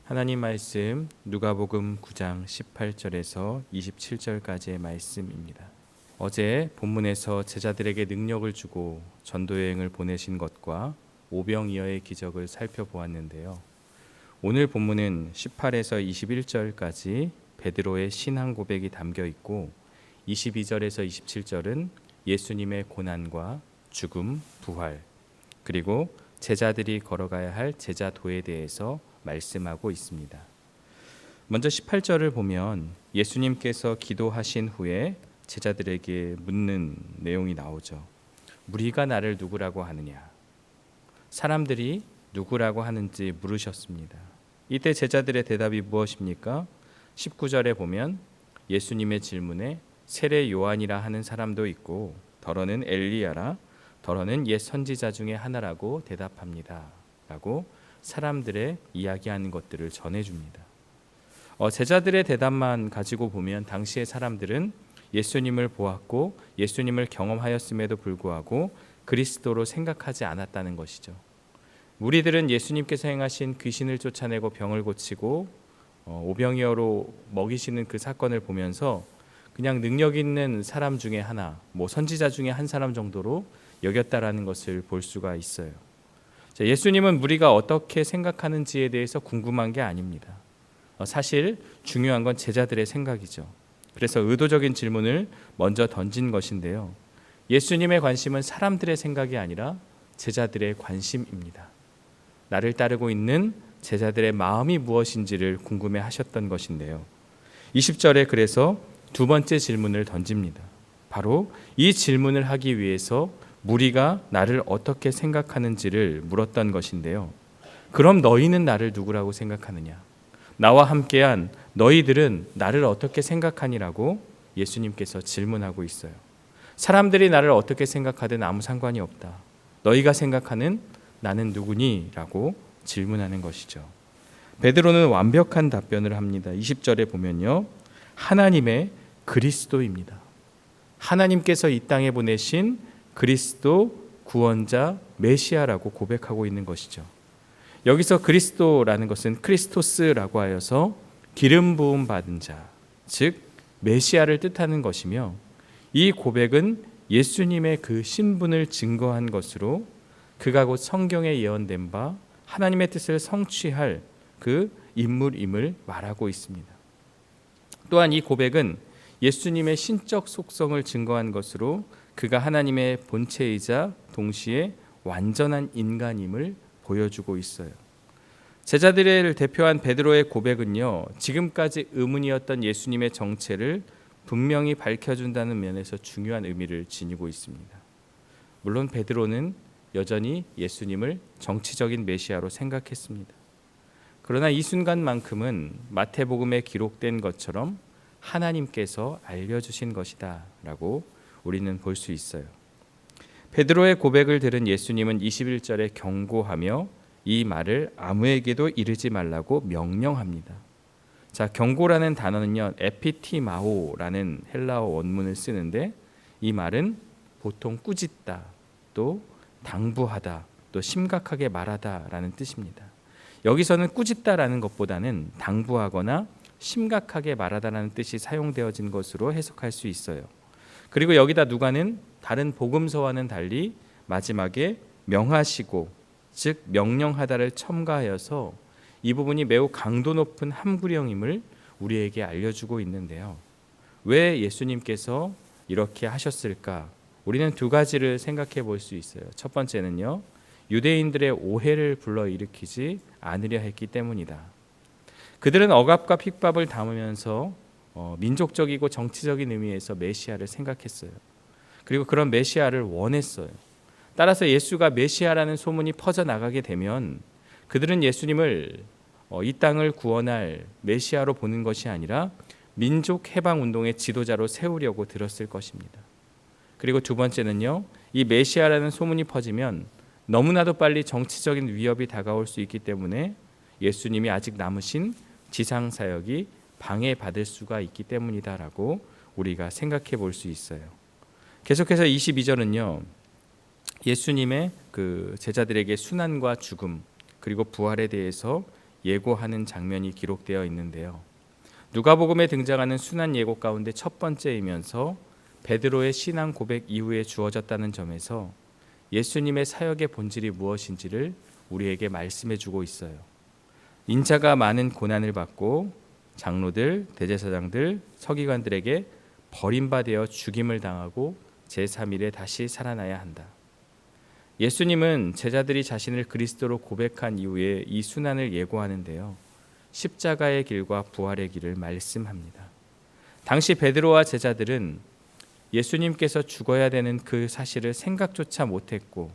하나님 말씀 누가복음 9장 18절에서 27절까지의 말씀입니다. 어제 본문에서 제자들에게 능력을 주고 전도여행을 보내신 것과 오병이어의 기적을 살펴보았는데요. 오늘 본문은 18에서 21절까지 베드로의 신앙 고백이 담겨 있고 22절에서 27절은 예수님의 고난과 죽음, 부활, 그리고 제자들이 걸어가야 할 제자도에 대해서 말씀하고 있습니다. 먼저 18절을 보면 예수님께서 기도하신 후에 제자들에게 묻는 내용이 나오죠. 무리가 나를 누구라고 하느냐? 사람들이 누구라고 하는지 물으셨습니다. 이때 제자들의 대답이 무엇입니까? 19절에 보면 예수님의 질문에 세례 요한이라 하는 사람도 있고 더러는 엘리야라, 더러는 옛 선지자 중에 하나라고 대답합니다. 라고 사람들의 이야기하는 것들을 전해줍니다. 제자들의 대답만 가지고 보면 당시의 사람들은 예수님을 보았고 예수님을 경험하였음에도 불구하고 그리스도로 생각하지 않았다는 것이죠. 우리들은 예수님께서 행하신 귀신을 쫓아내고 병을 고치고 오병이어로 먹이시는 그 사건을 보면서 그냥 능력 있는 사람 중에 하나, 선지자 중에 한 사람 정도로 여겼다라는 것을 볼 수가 있어요. 예수님은 우리가 어떻게 생각하는지에 대해서 궁금한 게 아닙니다. 사실 중요한 건 제자들의 생각이죠. 그래서 의도적인 질문을 먼저 던진 것인데요. 예수님의 관심은 사람들의 생각이 아니라 제자들의 관심입니다. 나를 따르고 있는 제자들의 마음이 무엇인지를 궁금해 하셨던 것인데요. 20절에 그래서 두 번째 질문을 던집니다. 바로 이 질문을 하기 위해서 무리가 나를 어떻게 생각하는지를 물었던 것인데요. 그럼 너희는 나를 누구라고 생각하느냐? 나와 함께한 너희들은 나를 어떻게 생각하니라고 예수님께서 질문하고 있어요. 사람들이 나를 어떻게 생각하든 아무 상관이 없다. 너희가 생각하는 나는 누구니? 라고 질문하는 것이죠. 베드로는 완벽한 답변을 합니다. 20절에 보면요. 하나님의 그리스도입니다. 하나님께서 이 땅에 보내신 그리스도 구원자 메시아라고 고백하고 있는 것이죠. 여기서 그리스도라는 것은 크리스토스라고 하여서 기름 부음 받은 자, 즉 메시아를 뜻하는 것이며 이 고백은 예수님의 그 신분을 증거한 것으로 그가 곧 성경에 예언된 바 하나님의 뜻을 성취할 그 인물임을 말하고 있습니다. 또한 이 고백은 예수님의 신적 속성을 증거한 것으로 그가 하나님의 본체이자 동시에 완전한 인간임을 보여주고 있어요. 제자들을 대표한 베드로의 고백은요, 지금까지 의문이었던 예수님의 정체를 분명히 밝혀준다는 면에서 중요한 의미를 지니고 있습니다. 물론 베드로는 여전히 예수님을 정치적인 메시아로 생각했습니다. 그러나 이 순간만큼은 마태복음에 기록된 것처럼 하나님께서 알려주신 것이다 라고 우리는 볼 수 있어요. 베드로의 고백을 들은 예수님은 21절에 경고하며 이 말을 아무에게도 이르지 말라고 명령합니다. 자, 경고라는 단어는요, 에피티마오라는 헬라어 원문을 쓰는데 이 말은 보통 꾸짖다, 또 당부하다, 또 심각하게 말하다라는 뜻입니다. 여기서는 꾸짖다라는 것보다는 당부하거나 심각하게 말하다라는 뜻이 사용되어진 것으로 해석할 수 있어요. 그리고 여기다 누가는 다른 복음서와는 달리 마지막에 명하시고, 즉 명령하다를 첨가하여서 이 부분이 매우 강도 높은 함구령임을 우리에게 알려주고 있는데요. 왜 예수님께서 이렇게 하셨을까? 우리는 두 가지를 생각해 볼 수 있어요. 첫 번째는요, 유대인들의 오해를 불러일으키지 않으려 했기 때문이다. 그들은 억압과 핍박을 담으면서 민족적이고 정치적인 의미에서 메시아를 생각했어요. 그리고 그런 메시아를 원했어요. 따라서 예수가 메시아라는 소문이 퍼져나가게 되면 그들은 예수님을 이 땅을 구원할 메시아로 보는 것이 아니라 민족 해방 운동의 지도자로 세우려고 들었을 것입니다. 그리고 두 번째는요, 이 메시아라는 소문이 퍼지면 너무나도 빨리 정치적인 위협이 다가올 수 있기 때문에 예수님이 아직 남으신 지상 사역이 방해받을 수가 있기 때문이다라고 우리가 생각해 볼 수 있어요. 계속해서 22절은요, 예수님의 그 제자들에게 순환과 죽음 그리고 부활에 대해서 예고하는 장면이 기록되어 있는데요. 누가복음에 등장하는 순환 예고 가운데 첫 번째이면서 베드로의 신앙 고백 이후에 주어졌다는 점에서 예수님의 사역의 본질이 무엇인지를 우리에게 말씀해 주고 있어요. 인자가 많은 고난을 받고 장로들, 대제사장들, 서기관들에게 버림받아 죽임을 당하고 제3일에 다시 살아나야 한다. 예수님은 제자들이 자신을 그리스도로 고백한 이후에 이 순환을 예고하는데요. 십자가의 길과 부활의 길을 말씀합니다. 당시 베드로와 제자들은 예수님께서 죽어야 되는 그 사실을 생각조차 못했고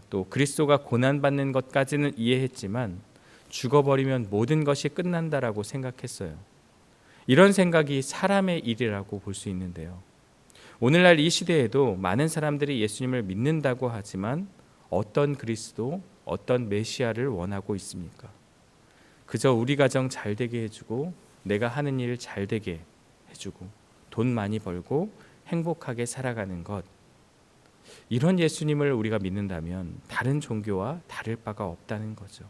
또 그리스도가 고난받는 것까지는 이해했지만 죽어버리면 모든 것이 끝난다라고 생각했어요. 이런 생각이 사람의 일이라고 볼 수 있는데요. 오늘날 이 시대에도 많은 사람들이 예수님을 믿는다고 하지만 어떤 그리스도, 어떤 메시아를 원하고 있습니까? 그저 우리 가정 잘 되게 해주고 내가 하는 일 잘 되게 해주고 돈 많이 벌고 행복하게 살아가는 것, 이런 예수님을 우리가 믿는다면 다른 종교와 다를 바가 없다는 거죠.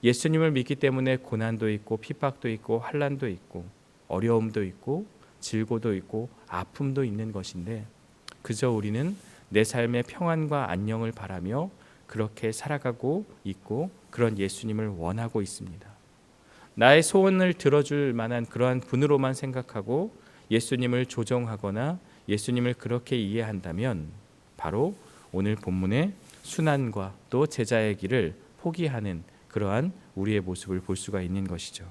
예수님을 믿기 때문에 고난도 있고 핍박도 있고 환난도 있고 어려움도 있고 질고도 있고 아픔도 있는 것인데 그저 우리는 내 삶의 평안과 안녕을 바라며 그렇게 살아가고 있고 그런 예수님을 원하고 있습니다. 나의 소원을 들어줄 만한 그러한 분으로만 생각하고 예수님을 조종하거나 예수님을 그렇게 이해한다면 바로 오늘 본문의 순환과 또 제자의 길을 포기하는 그러한 우리의 모습을 볼 수가 있는 것이죠.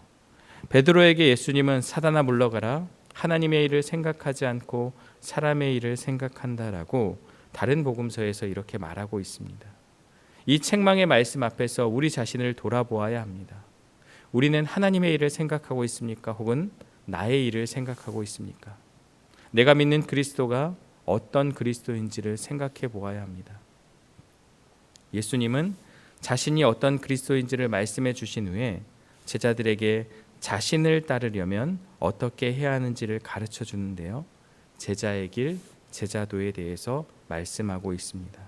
베드로에게 예수님은 사단아 물러가라, 하나님의 일을 생각하지 않고 사람의 일을 생각한다라고 다른 복음서에서 이렇게 말하고 있습니다. 이 책망의 말씀 앞에서 우리 자신을 돌아보아야 합니다. 우리는 하나님의 일을 생각하고 있습니까? 혹은 나의 일을 생각하고 있습니까? 내가 믿는 그리스도가 어떤 그리스도인지를 생각해 보아야 합니다. 예수님은 자신이 어떤 그리스도인지를 말씀해 주신 후에 제자들에게 자신을 따르려면 어떻게 해야 하는지를 가르쳐 주는데요. 제자의 길, 제자도에 대해서 말씀하고 있습니다.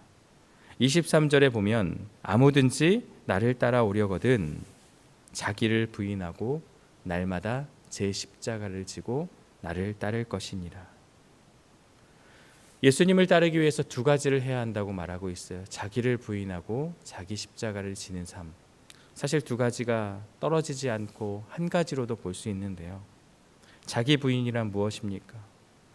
23절에 보면 아무든지 나를 따라오려거든 자기를 부인하고 날마다 제 십자가를 지고 나를 따를 것이니라. 예수님을 따르기 위해서 두 가지를 해야 한다고 말하고 있어요. 자기를 부인하고 자기 십자가를 지는 삶. 사실 두 가지가 떨어지지 않고 한 가지로도 볼 수 있는데요. 자기 부인이란 무엇입니까?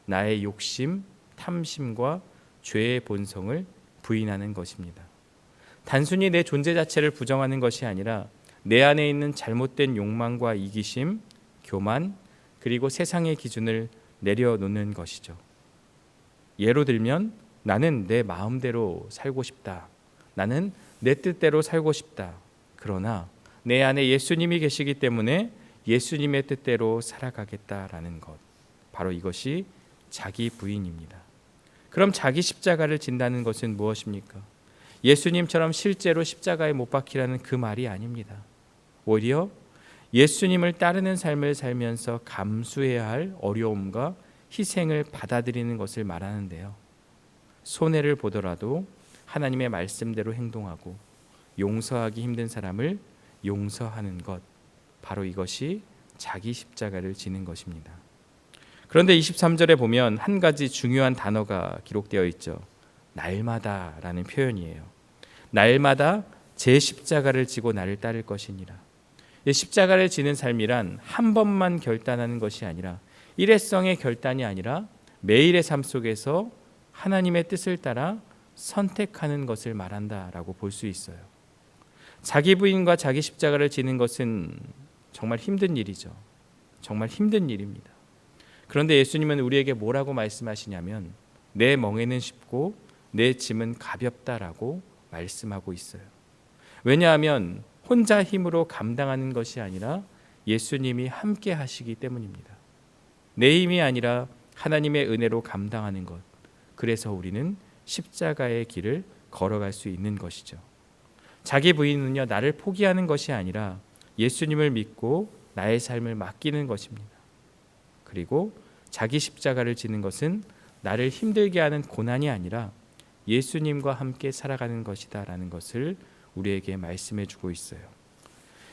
나의 욕심, 탐심과 죄의 본성을 부인하는 것입니다. 단순히 내 존재 자체를 부정하는 것이 아니라 내 안에 있는 잘못된 욕망과 이기심, 교만, 그리고 세상의 기준을 내려놓는 것이죠. 예로 들면 나는 내 마음대로 살고 싶다. 나는 내 뜻대로 살고 싶다. 그러나 내 안에 예수님이 계시기 때문에 예수님의 뜻대로 살아가겠다라는 것. 바로 이것이 자기 부인입니다. 그럼 자기 십자가를 진다는 것은 무엇입니까? 예수님처럼 실제로 십자가에 못 박히라는 그 말이 아닙니다. 오히려 예수님을 따르는 삶을 살면서 감수해야 할 어려움과 희생을 받아들이는 것을 말하는데요. 손해를 보더라도 하나님의 말씀대로 행동하고 용서하기 힘든 사람을 용서하는 것, 바로 이것이 자기 십자가를 지는 것입니다. 그런데 23절에 보면 한 가지 중요한 단어가 기록되어 있죠. 날마다라는 표현이에요. 날마다 제 십자가를 지고 나를 따를 것이니라. 십자가를 지는 삶이란 한 번만 결단하는 것이 아니라 일회성의 결단이 아니라 매일의 삶 속에서 하나님의 뜻을 따라 선택하는 것을 말한다라고 볼 수 있어요. 자기 부인과 자기 십자가를 지는 것은 정말 힘든 일이죠. 정말 힘든 일입니다. 그런데 예수님은 우리에게 뭐라고 말씀하시냐면 내 멍에는 쉽고 내 짐은 가볍다라고 말씀하고 있어요. 왜냐하면 혼자 힘으로 감당하는 것이 아니라 예수님이 함께 하시기 때문입니다. 내 힘이 아니라 하나님의 은혜로 감당하는 것. 그래서 우리는 십자가의 길을 걸어갈 수 있는 것이죠. 자기 부인은요, 나를 포기하는 것이 아니라 예수님을 믿고 나의 삶을 맡기는 것입니다. 그리고 자기 십자가를 지는 것은 나를 힘들게 하는 고난이 아니라 예수님과 함께 살아가는 것이다라는 것을 우리에게 말씀해 주고 있어요.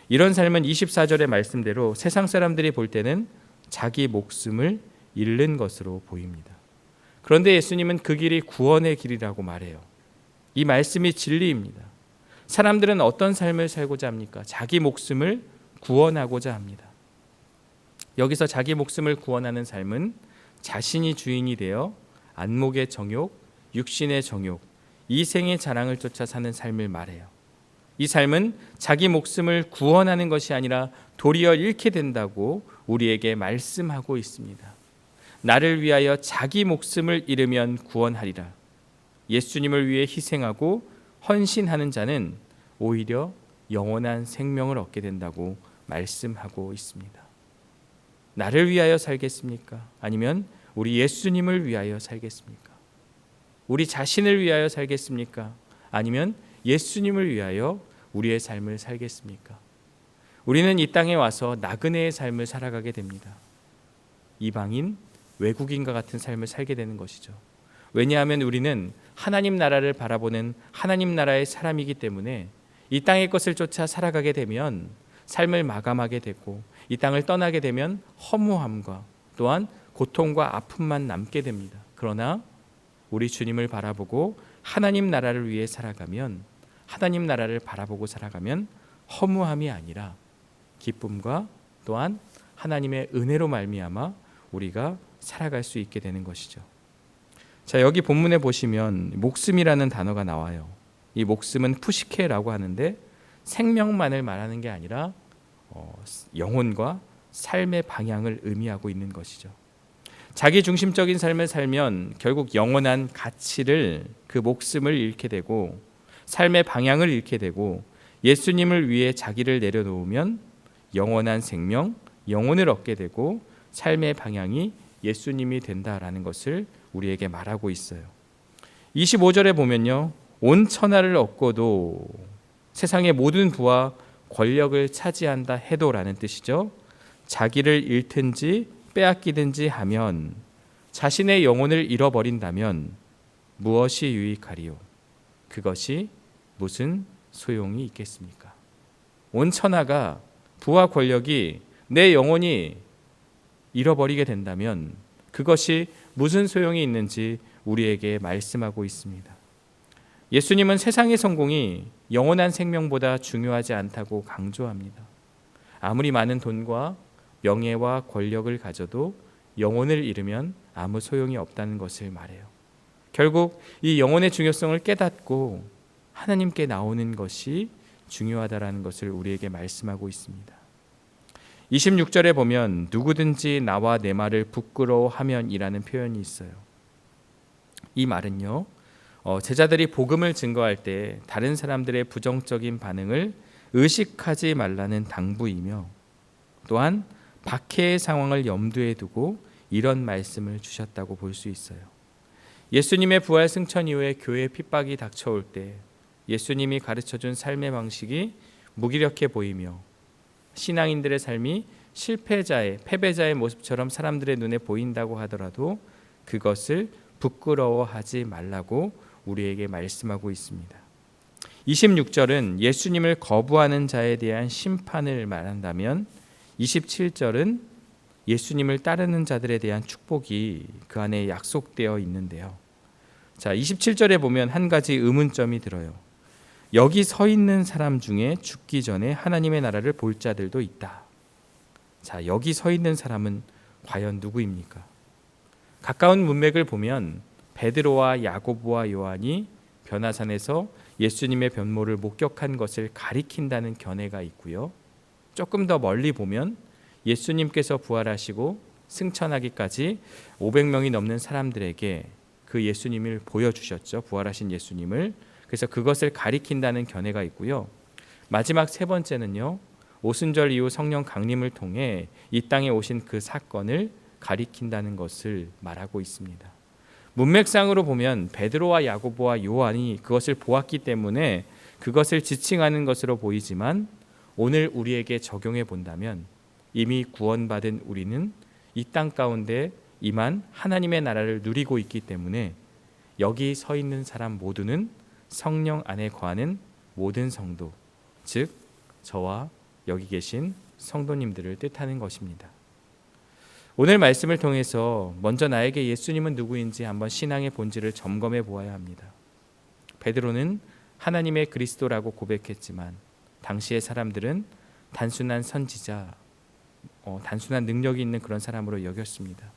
이런 삶은 24절의 말씀대로 세상 사람들이 볼 때는 자기 목숨을 잃는 것으로 보입니다. 그런데 예수님은 그 길이 구원의 길이라고 말해요. 이 말씀이 진리입니다. 사람들은 어떤 삶을 살고자 합니까? 자기 목숨을 구원하고자 합니다. 여기서 자기 목숨을 구원하는 삶은 자신이 주인이 되어 안목의 정욕, 육신의 정욕, 이생의 자랑을 쫓아 사는 삶을 말해요. 이 삶은 자기 목숨을 구원하는 것이 아니라 도리어 잃게 된다고 우리에게 말씀하고 있습니다. 나를 위하여 자기 목숨을 잃으면 구원하리라. 예수님을 위해 희생하고 헌신하는 자는 오히려 영원한 생명을 얻게 된다고 말씀하고 있습니다. 나를 위하여 살겠습니까? 아니면 우리 예수님을 위하여 살겠습니까? 우리 자신을 위하여 살겠습니까? 아니면 예수님을 위하여 우리의 삶을 살겠습니까? 우리는 이 땅에 와서 나그네의 삶을 살아가게 됩니다. 이방인, 외국인과 같은 삶을 살게 되는 것이죠. 왜냐하면 우리는 하나님 나라를 바라보는 하나님 나라의 사람이기 때문에 이 땅의 것을 쫓아 살아가게 되면 삶을 마감하게 되고 이 땅을 떠나게 되면 허무함과 또한 고통과 아픔만 남게 됩니다. 그러나 우리 주님을 바라보고 하나님 나라를 위해 살아가면, 하나님 나라를 바라보고 살아가면 허무함이 아니라 기쁨과 또한 하나님의 은혜로 말미암아 우리가 살아갈 수 있게 되는 것이죠. 자, 여기 본문에 보시면 목숨이라는 단어가 나와요. 이 목숨은 푸시케라고 하는데 생명만을 말하는 게 아니라 영혼과 삶의 방향을 의미하고 있는 것이죠. 자기 중심적인 삶을 살면 결국 영원한 가치를, 그 목숨을 잃게 되고 삶의 방향을 잃게 되고, 예수님을 위해 자기를 내려놓으면 영원한 생명, 영혼을 얻게 되고 삶의 방향이 예수님이 된다라는 것을 우리에게 말하고 있어요. 25절에 보면요, 온 천하를 얻고도 세상의 모든 부와 권력을 차지한다 해도라는 뜻이죠. 자기를 잃든지 빼앗기든지 하면, 자신의 영혼을 잃어버린다면 무엇이 유익하리요? 그것이 무슨 소용이 있겠습니까? 온 천하가, 부와 권력이 내 영혼이 잃어버리게 된다면 그것이 무슨 소용이 있는지 우리에게 말씀하고 있습니다. 예수님은 세상의 성공이 영원한 생명보다 중요하지 않다고 강조합니다. 아무리 많은 돈과 명예와 권력을 가져도 영혼을 잃으면 아무 소용이 없다는 것을 말해요. 결국 이 영혼의 중요성을 깨닫고 하나님께 나오는 것이 중요하다라는 것을 우리에게 말씀하고 있습니다. 26절에 보면 누구든지 나와 내 말을 부끄러워하면이라는 표현이 있어요. 이 말은요, 제자들이 복음을 증거할 때 다른 사람들의 부정적인 반응을 의식하지 말라는 당부이며, 또한 박해의 상황을 염두에 두고 이런 말씀을 주셨다고 볼 수 있어요. 예수님의 부활 승천 이후에 교회 핍박이 닥쳐올 때 예수님이 가르쳐준 삶의 방식이 무기력해 보이며 신앙인들의 삶이 실패자의, 패배자의 모습처럼 사람들의 눈에 보인다고 하더라도 그것을 부끄러워하지 말라고 우리에게 말씀하고 있습니다. 26절은 예수님을 거부하는 자에 대한 심판을 말한다면 27절은 예수님을 따르는 자들에 대한 축복이 그 안에 약속되어 있는데요. 자, 27절에 보면 한 가지 의문점이 들어요. 여기 서 있는 사람 중에 죽기 전에 하나님의 나라를 볼 자들도 있다. 자, 여기 서 있는 사람은 과연 누구입니까? 가까운 문맥을 보면 베드로와 야고보와 요한이 변화산에서 예수님의 변모를 목격한 것을 가리킨다는 견해가 있고요. 조금 더 멀리 보면 예수님께서 부활하시고 승천하기까지 500명이 넘는 사람들에게 그 예수님을 보여주셨죠. 부활하신 예수님을. 그래서 그것을 가리킨다는 견해가 있고요. 마지막 세 번째는요, 오순절 이후 성령 강림을 통해 이 땅에 오신 그 사건을 가리킨다는 것을 말하고 있습니다. 문맥상으로 보면 베드로와 야고보와 요한이 그것을 보았기 때문에 그것을 지칭하는 것으로 보이지만, 오늘 우리에게 적용해 본다면 이미 구원받은 우리는 이 땅 가운데 임한 하나님의 나라를 누리고 있기 때문에 여기 서 있는 사람 모두는 성령 안에 거하는 모든 성도, 즉 저와 여기 계신 성도님들을 뜻하는 것입니다. 오늘 말씀을 통해서 먼저 나에게 예수님은 누구인지 한번 신앙의 본질을 점검해 보아야 합니다. 베드로는 하나님의 그리스도라고 고백했지만 당시의 사람들은 단순한 선지자, 단순한 능력이 있는 그런 사람으로 여겼습니다.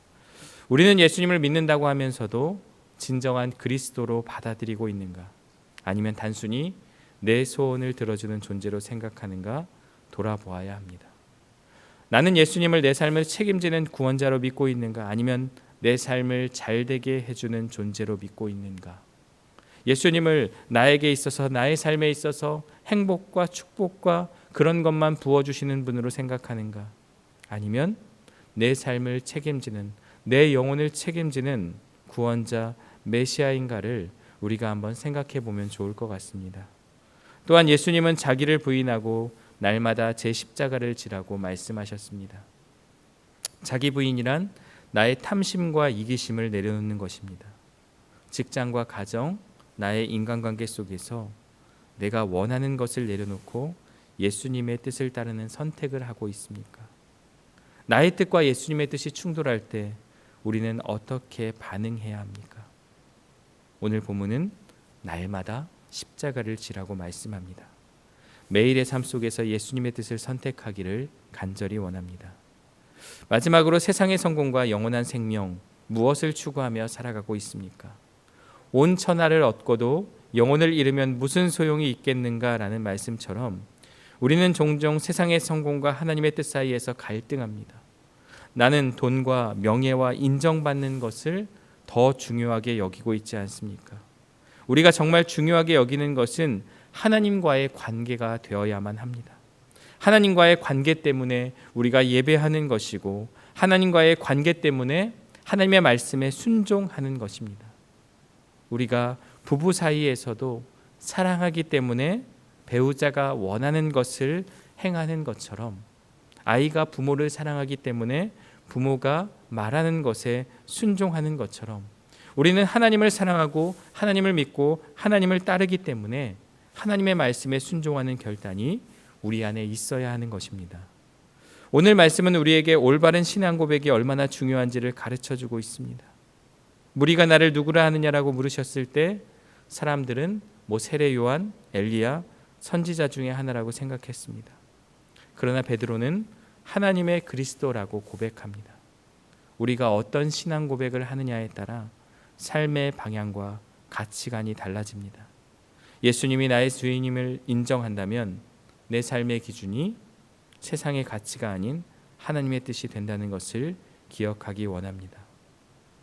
우리는 예수님을 믿는다고 하면서도 진정한 그리스도로 받아들이고 있는가? 아니면 단순히 내 소원을 들어주는 존재로 생각하는가 돌아보아야 합니다. 나는 예수님을 내 삶을 책임지는 구원자로 믿고 있는가? 아니면 내 삶을 잘되게 해주는 존재로 믿고 있는가? 예수님을 나에게 있어서, 나의 삶에 있어서 행복과 축복과 그런 것만 부어주시는 분으로 생각하는가? 아니면 내 삶을 책임지는, 내 영혼을 책임지는 구원자 메시아인가를 우리가 한번 생각해 보면 좋을 것 같습니다. 또한 예수님은 자기를 부인하고 날마다 제 십자가를 지라고 말씀하셨습니다. 자기 부인이란 나의 탐심과 이기심을 내려놓는 것입니다. 직장과 가정, 나의 인간관계 속에서 내가 원하는 것을 내려놓고 예수님의 뜻을 따르는 선택을 하고 있습니까? 나의 뜻과 예수님의 뜻이 충돌할 때 우리는 어떻게 반응해야 합니까? 오늘 본문은 날마다 십자가를 지라고 말씀합니다. 매일의 삶 속에서 예수님의 뜻을 선택하기를 간절히 원합니다. 마지막으로 세상의 성공과 영원한 생명, 무엇을 추구하며 살아가고 있습니까? 온 천하를 얻고도 영혼을 잃으면 무슨 소용이 있겠는가라는 말씀처럼 우리는 종종 세상의 성공과 하나님의 뜻 사이에서 갈등합니다. 나는 돈과 명예와 인정받는 것을 더 중요하게 여기고 있지 않습니까? 우리가 정말 중요하게 여기는 것은 하나님과의 관계가 되어야만 합니다. 하나님과의 관계 때문에 우리가 예배하는 것이고 하나님과의 관계 때문에 하나님의 말씀에 순종하는 것입니다. 우리가 부부 사이에서도 사랑하기 때문에 배우자가 원하는 것을 행하는 것처럼 아이가 부모를 사랑하기 때문에 부모가 말하는 것에 순종하는 것처럼 우리는 하나님을 사랑하고 하나님을 믿고 하나님을 따르기 때문에 하나님의 말씀에 순종하는 결단이 우리 안에 있어야 하는 것입니다. 오늘 말씀은 우리에게 올바른 신앙 고백이 얼마나 중요한지를 가르쳐주고 있습니다. 무리가 나를 누구라 하느냐라고 물으셨을 때 사람들은 세례 요한, 엘리야, 선지자 중에 하나라고 생각했습니다. 그러나 베드로는 하나님의 그리스도라고 고백합니다. 우리가 어떤 신앙 고백을 하느냐에 따라 삶의 방향과 가치관이 달라집니다. 예수님이 나의 주인임을 인정한다면 내 삶의 기준이 세상의 가치가 아닌 하나님의 뜻이 된다는 것을 기억하기 원합니다.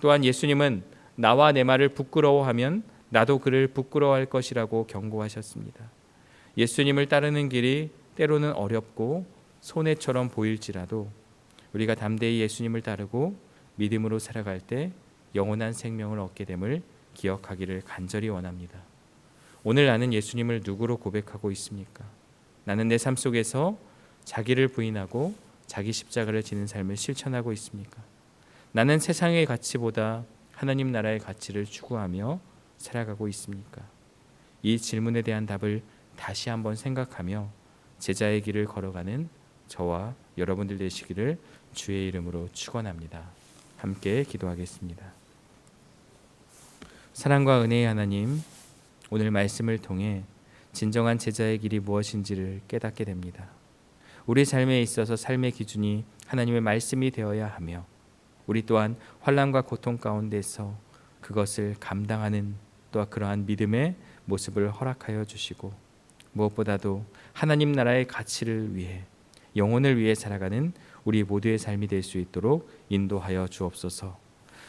또한 예수님은 나와 내 말을 부끄러워하면 나도 그를 부끄러워할 것이라고 경고하셨습니다. 예수님을 따르는 길이 때로는 어렵고 손해처럼 보일지라도 우리가 담대히 예수님을 따르고 믿음으로 살아갈 때 영원한 생명을 얻게 됨을 기억하기를 간절히 원합니다. 오늘 나는 예수님을 누구로 고백하고 있습니까? 나는 내 삶 속에서 자기를 부인하고 자기 십자가를 지는 삶을 실천하고 있습니까? 나는 세상의 가치보다 하나님 나라의 가치를 추구하며 살아가고 있습니까? 이 질문에 대한 답을 다시 한번 생각하며 제자의 길을 걸어가는 저와 여러분들 되시기를 주의 이름으로 축원합니다. 함께 기도하겠습니다. 사랑과 은혜의 하나님, 오늘 말씀을 통해 진정한 제자의 길이 무엇인지를 깨닫게 됩니다. 우리 삶에 있어서 삶의 기준이 하나님의 말씀이 되어야 하며 우리 또한 환난과 고통 가운데서 그것을 감당하는 또한 그러한 믿음의 모습을 허락하여 주시고 무엇보다도 하나님 나라의 가치를 위해 영혼을 위해 살아가는 우리 모두의 삶이 될 수 있도록 인도하여 주옵소서.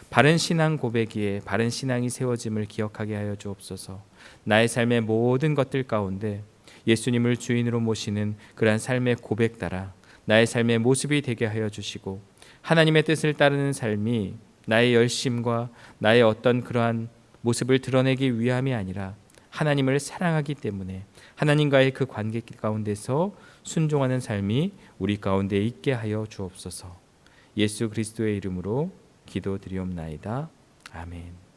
바른 신앙 고백기에 바른 신앙이 세워짐을 기억하게 하여 주옵소서. 나의 삶의 모든 것들 가운데 예수님을 주인으로 모시는 그러한 삶의 고백 따라 나의 삶의 모습이 되게 하여 주시고 하나님의 뜻을 따르는 삶이 나의 열심과 나의 어떤 그러한 모습을 드러내기 위함이 아니라 하나님을 사랑하기 때문에 하나님과의 그 관계 가운데서 순종하는 삶이 우리 가운데 있게 하여 주옵소서. 예수 그리스도의 이름으로 기도드리옵나이다. 아멘.